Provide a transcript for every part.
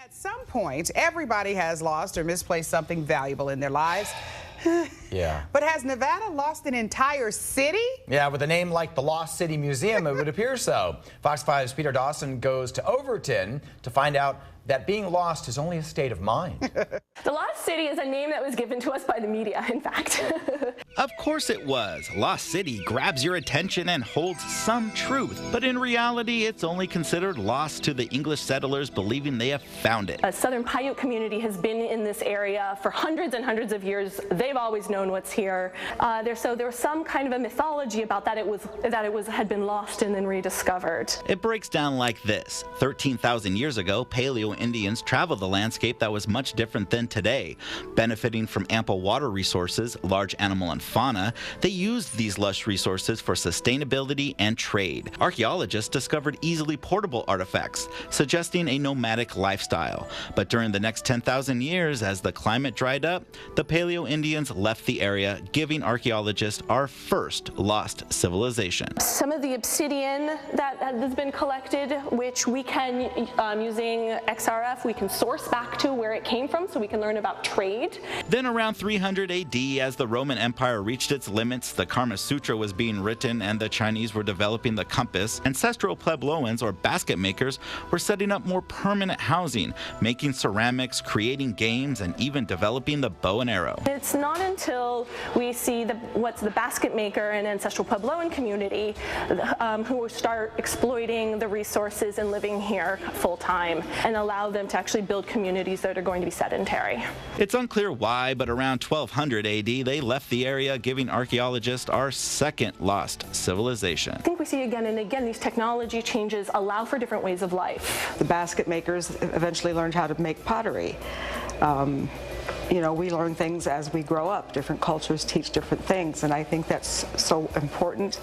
At some point, everybody has lost or misplaced something valuable in their lives. Yeah. But has Nevada lost an entire city? Yeah, with a name like the Lost City Museum, it would appear so. Fox 5's Peter Dawson goes to Overton to find out that being lost is only a state of mind. The Lost City is a name that was given to us by the media, in fact. Of course it was. Lost City grabs your attention and holds some truth, but in reality, it's only considered lost to the English settlers believing they have found it. A Southern Paiute community has been in this area for hundreds and hundreds of years. They've always known what's here. So there was some kind of a mythology about that it had been lost and then rediscovered. It breaks down like this. 13,000 years ago, Paleo Indians traveled the landscape that was much different than today. Benefiting from ample water resources, large animal and fauna, they used these lush resources for sustainability and trade. Archaeologists discovered easily portable artifacts, suggesting a nomadic lifestyle. But during the next 10,000 years, as the climate dried up, the Paleo Indians left the area, giving archaeologists our first lost civilization. Some of the obsidian that has been collected, which we can, using XRF, we can source back to where it came from so we can learn about trade. Then around 300 AD, as the Roman Empire reached its limits, the Kama Sutra was being written and the Chinese were developing the compass, ancestral plebeians or basket makers were setting up more permanent housing, making ceramics, creating games, and even developing the bow and arrow. It's not until we see what's the basket maker and ancestral plebeian community who start exploiting the resources and living here full time and allow them to actually build communities that are going to be sedentary. It's unclear why, but around 1200 AD, they left the area, giving archaeologists our second lost civilization. I think we see again and again these technology changes allow for different ways of life. The basket makers eventually learned how to make pottery. You know, we learn things as we grow up. Different cultures teach different things, and I think that's so important.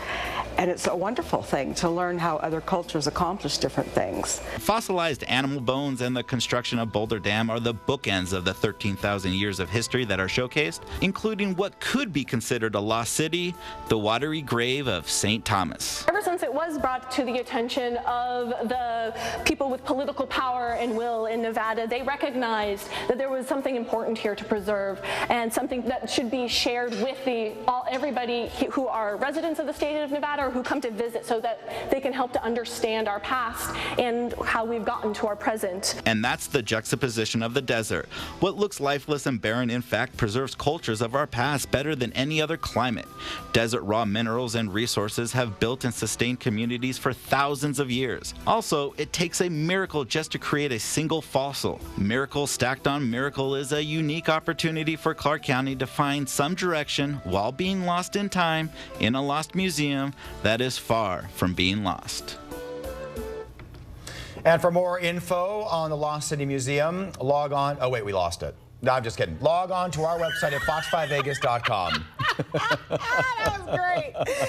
And it's a wonderful thing to learn how other cultures accomplish different things. Fossilized animal bones and the construction of Boulder Dam are the bookends of the 13,000 years of history that are showcased, including what could be considered a lost city, the watery grave of St. Thomas. Ever since it was brought to the attention of the people with political power and will in Nevada, they recognized that there was something important here to preserve and something that should be shared with everybody who are residents of the state of Nevada or who come to visit, so that they can help to understand our past and how we've gotten to our present. And that's the juxtaposition of the desert. What looks lifeless and barren, in fact, preserves cultures of our past better than any other climate. Desert raw minerals and resources have built and sustained communities for thousands of years. Also, it takes a miracle just to create a single fossil. Miracle stacked on miracle is a unique opportunity for Clark County to find some direction while being lost in time in a lost museum that is far from being lost. And for more info on the Lost City Museum, log on. Oh, wait, we lost it. No, I'm just kidding. Log on to our website at fox5vegas.com. That was great.